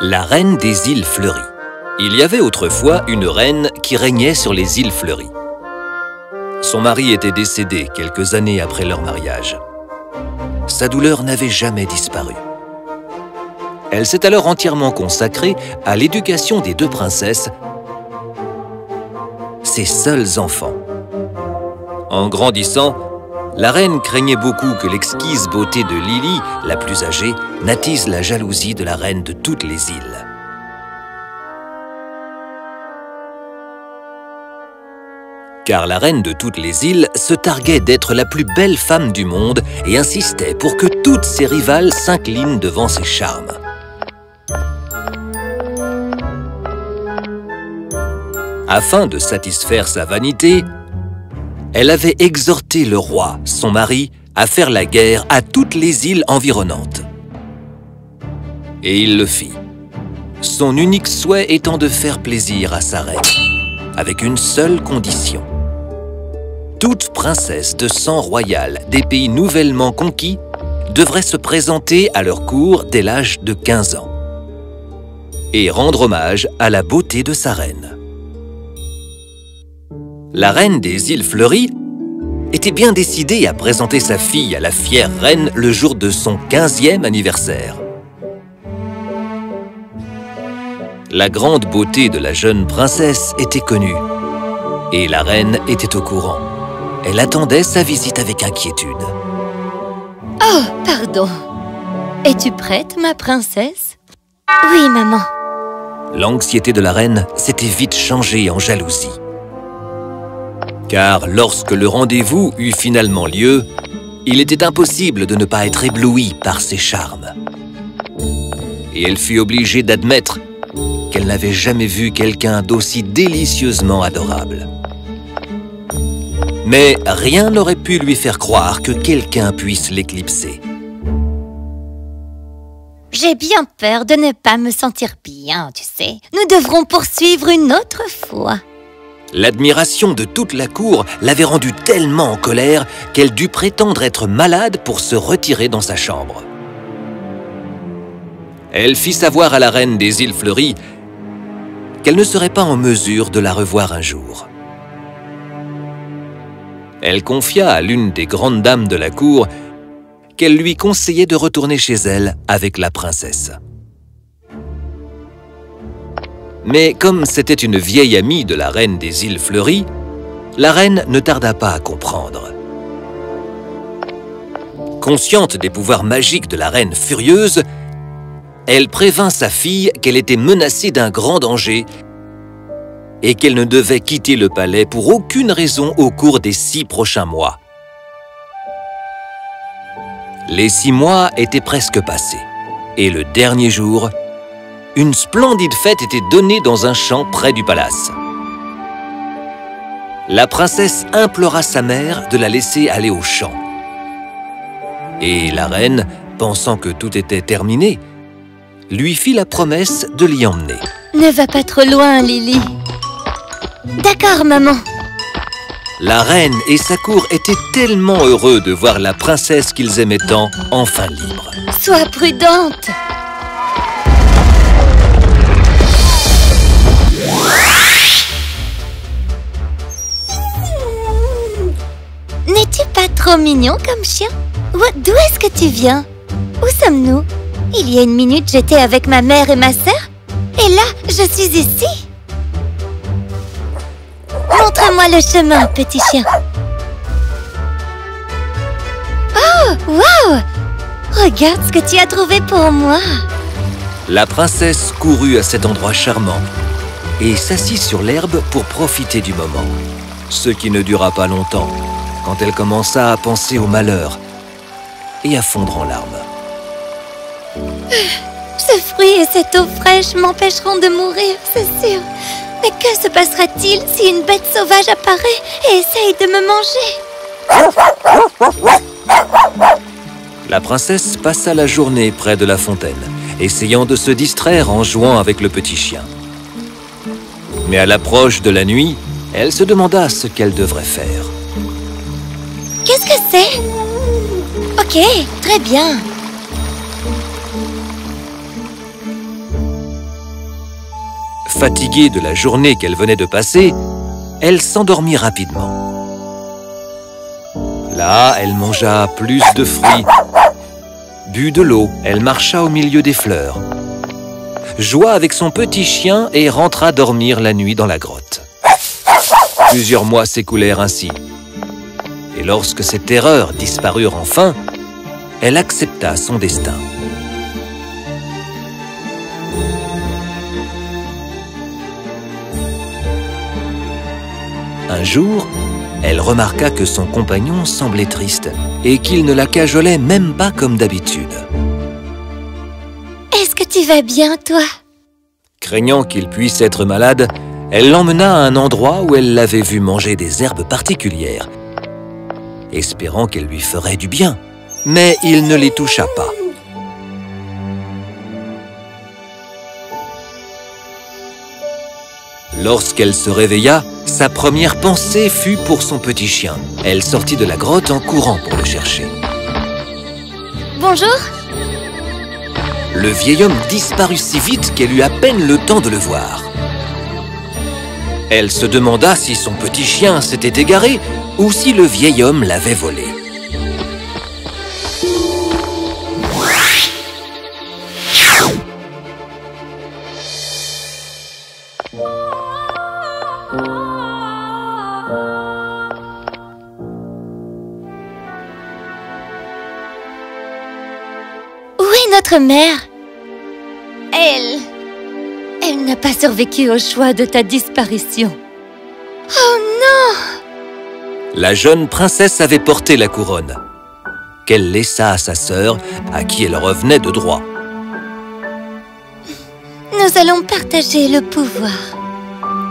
La reine des îles fleuries. Il y avait autrefois une reine qui régnait sur les îles fleuries. Son mari était décédé quelques années après leur mariage. Sa douleur n'avait jamais disparu. Elle s'est alors entièrement consacrée à l'éducation des deux princesses, ses seuls enfants. En grandissant, la reine craignait beaucoup que l'exquise beauté de Lily, la plus âgée, n'attise la jalousie de la reine de toutes les îles. Car la reine de toutes les îles se targuait d'être la plus belle femme du monde et insistait pour que toutes ses rivales s'inclinent devant ses charmes. Afin de satisfaire sa vanité, elle avait exhorté le roi, son mari, à faire la guerre à toutes les îles environnantes. Et il le fit, son unique souhait étant de faire plaisir à sa reine, avec une seule condition. Toute princesse de sang royal des pays nouvellement conquis devrait se présenter à leur cour dès l'âge de 15 ans et rendre hommage à la beauté de sa reine. La reine des îles fleuries était bien décidée à présenter sa fille à la fière reine le jour de son 15e anniversaire. La grande beauté de la jeune princesse était connue et la reine était au courant. Elle attendait sa visite avec inquiétude. Oh, pardon. Es-tu prête, ma princesse? Oui, maman. L'anxiété de la reine s'était vite changée en jalousie. Car lorsque le rendez-vous eut finalement lieu, il était impossible de ne pas être ébloui par ses charmes. Et elle fut obligée d'admettre qu'elle n'avait jamais vu quelqu'un d'aussi délicieusement adorable. Mais rien n'aurait pu lui faire croire que quelqu'un puisse l'éclipser. J'ai bien peur de ne pas me sentir bien, tu sais. Nous devrons poursuivre une autre fois. L'admiration de toute la cour l'avait rendue tellement en colère qu'elle dut prétendre être malade pour se retirer dans sa chambre. Elle fit savoir à la reine des îles fleuries qu'elle ne serait pas en mesure de la revoir un jour. Elle confia à l'une des grandes dames de la cour qu'elle lui conseillait de retourner chez elle avec la princesse. Mais comme c'était une vieille amie de la reine des îles fleuries, la reine ne tarda pas à comprendre. Consciente des pouvoirs magiques de la reine furieuse, elle prévint sa fille qu'elle était menacée d'un grand danger et qu'elle ne devait quitter le palais pour aucune raison au cours des 6 prochains mois. Les 6 mois étaient presque passés, et le dernier jour, une splendide fête était donnée dans un champ près du palace. La princesse implora sa mère de la laisser aller au champ. Et la reine, pensant que tout était terminé, lui fit la promesse de l'y emmener. Ne va pas trop loin, Lily. D'accord, maman. La reine et sa cour étaient tellement heureux de voir la princesse qu'ils aimaient tant enfin libre. Sois prudente. N'es-tu pas trop mignon comme chien? D'où est-ce que tu viens? Où sommes-nous? Il y a une minute, j'étais avec ma mère et ma sœur. Et là, je suis ici. Montre-moi le chemin, petit chien. Oh, wow! Regarde ce que tu as trouvé pour moi. La princesse courut à cet endroit charmant et s'assit sur l'herbe pour profiter du moment. Ce qui ne dura pas longtemps, quand elle commença à penser au malheur et à fondre en larmes. Ce fruit et cette eau fraîche m'empêcheront de mourir, c'est sûr. Mais que se passera-t-il si une bête sauvage apparaît et essaye de me manger? La princesse passa la journée près de la fontaine, essayant de se distraire en jouant avec le petit chien. Mais à l'approche de la nuit, elle se demanda ce qu'elle devrait faire. Qu'est-ce que c'est? Ok, très bien. Fatiguée de la journée qu'elle venait de passer, elle s'endormit rapidement. Là, elle mangea plus de fruits, but de l'eau, elle marcha au milieu des fleurs, joua avec son petit chien et rentra dormir la nuit dans la grotte. Plusieurs mois s'écoulèrent ainsi. Et lorsque ses terreurs disparurent enfin, elle accepta son destin. Un jour, elle remarqua que son compagnon semblait triste et qu'il ne la cajolait même pas comme d'habitude. « Est-ce que tu vas bien, toi ?» Craignant qu'il puisse être malade, elle l'emmena à un endroit où elle l'avait vu manger des herbes particulières, espérant qu'elle lui ferait du bien. Mais il ne les toucha pas. Lorsqu'elle se réveilla, sa première pensée fut pour son petit chien. Elle sortit de la grotte en courant pour le chercher. Bonjour. Le vieil homme disparut si vite qu'elle eut à peine le temps de le voir. Elle se demanda si son petit chien s'était égaré ou si le vieil homme l'avait volé. Où est notre mère? Elle n'a pas survécu au choix de ta disparition. Oh non! La jeune princesse avait porté la couronne, qu'elle laissa à sa sœur, à qui elle revenait de droit. Nous allons partager le pouvoir.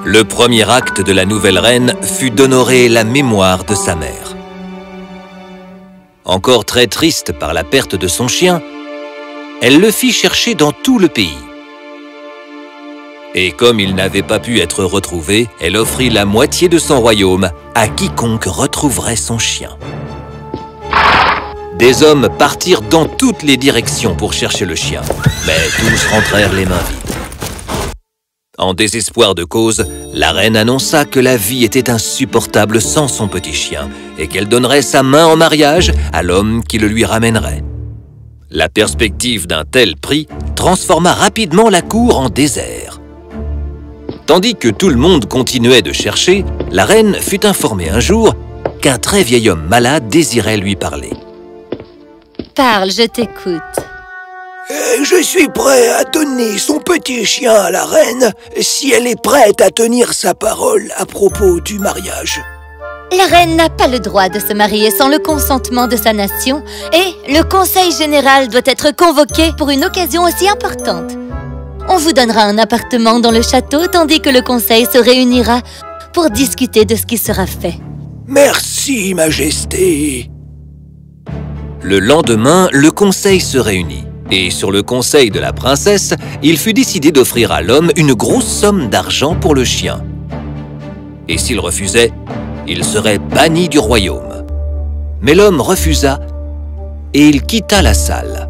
Le premier acte de la nouvelle reine fut d'honorer la mémoire de sa mère. Encore très triste par la perte de son chien, elle le fit chercher dans tout le pays. Et comme il n'avait pas pu être retrouvé, elle offrit la moitié de son royaume à quiconque retrouverait son chien. Des hommes partirent dans toutes les directions pour chercher le chien, mais tous rentrèrent les mains vides. En désespoir de cause, la reine annonça que la vie était insupportable sans son petit chien et qu'elle donnerait sa main en mariage à l'homme qui le lui ramènerait. La perspective d'un tel prix transforma rapidement la cour en désert. Tandis que tout le monde continuait de chercher, la reine fut informée un jour qu'un très vieil homme malade désirait lui parler. Parle, je t'écoute. Je suis prêt à donner son petit chien à la reine si elle est prête à tenir sa parole à propos du mariage. La reine n'a pas le droit de se marier sans le consentement de sa nation et le conseil général doit être convoqué pour une occasion aussi importante. On vous donnera un appartement dans le château tandis que le conseil se réunira pour discuter de ce qui sera fait. Merci, Majesté. Le lendemain, le conseil se réunit. Et sur le conseil de la princesse, il fut décidé d'offrir à l'homme une grosse somme d'argent pour le chien. Et s'il refusait, il serait banni du royaume. Mais l'homme refusa et il quitta la salle.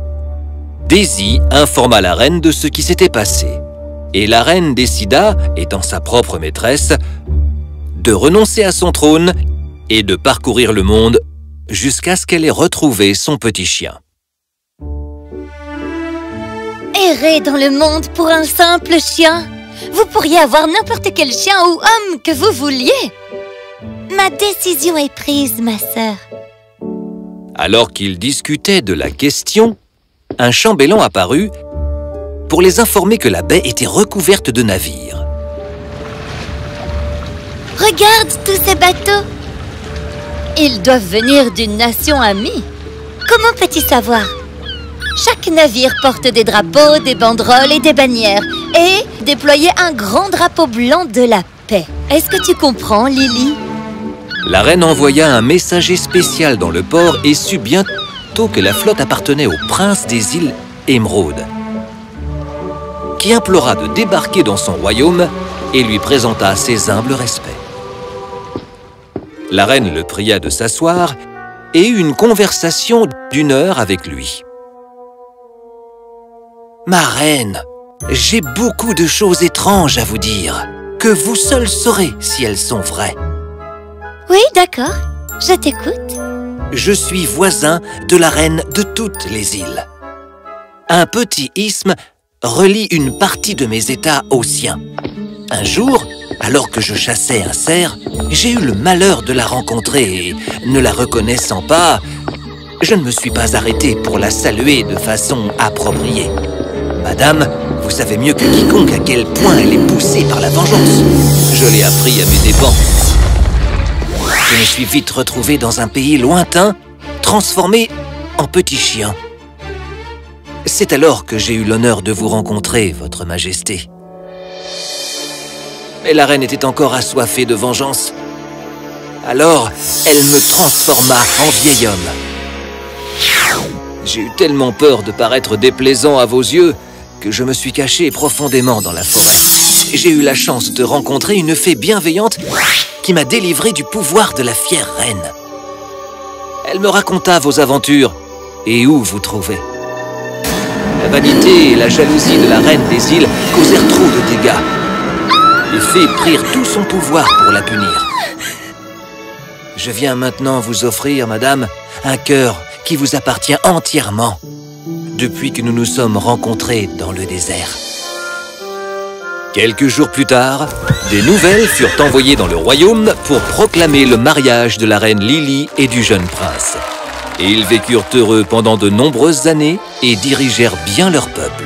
Daisy informa la reine de ce qui s'était passé. Et la reine décida, étant sa propre maîtresse, de renoncer à son trône et de parcourir le monde jusqu'à ce qu'elle ait retrouvé son petit chien. Errer dans le monde pour un simple chien? Vous pourriez avoir n'importe quel chien ou homme que vous vouliez. Ma décision est prise, ma sœur. Alors qu'ils discutaient de la question, un chambellan apparut pour les informer que la baie était recouverte de navires. Regarde tous ces bateaux. Ils doivent venir d'une nation amie. Comment peux-tu savoir? Chaque navire porte des drapeaux, des banderoles et des bannières et déployer un grand drapeau blanc de la paix. Est-ce que tu comprends, Lily? La reine envoya un messager spécial dans le port et sut bientôt que la flotte appartenait au prince des îles Émeraude, qui implora de débarquer dans son royaume et lui présenta ses humbles respects. La reine le pria de s'asseoir et eut une conversation d'1 heure avec lui. « Ma reine, j'ai beaucoup de choses étranges à vous dire, que vous seuls saurez si elles sont vraies. Oui, d'accord. Je t'écoute. Je suis voisin de la reine de toutes les îles. Un petit isthme relie une partie de mes États au sien. Un jour, alors que je chassais un cerf, j'ai eu le malheur de la rencontrer et, ne la reconnaissant pas, je ne me suis pas arrêté pour la saluer de façon appropriée. Madame, vous savez mieux que quiconque à quel point elle est poussée par la vengeance. Je l'ai appris à mes dépens. Je me suis vite retrouvé dans un pays lointain, transformé en petit chien. C'est alors que j'ai eu l'honneur de vous rencontrer, Votre Majesté. Mais la reine était encore assoiffée de vengeance. Alors, elle me transforma en vieil homme. J'ai eu tellement peur de paraître déplaisant à vos yeux que je me suis caché profondément dans la forêt. J'ai eu la chance de rencontrer une fée bienveillante qui m'a délivré du pouvoir de la fière reine. Elle me raconta vos aventures et où vous trouvez. La vanité et la jalousie de la reine des îles causèrent trop de dégâts. Les fées prirent tout son pouvoir pour la punir. Je viens maintenant vous offrir, madame, un cœur qui vous appartient entièrement depuis que nous nous sommes rencontrés dans le désert. Quelques jours plus tard, des nouvelles furent envoyées dans le royaume pour proclamer le mariage de la reine Lily et du jeune prince. Et ils vécurent heureux pendant de nombreuses années et dirigèrent bien leur peuple.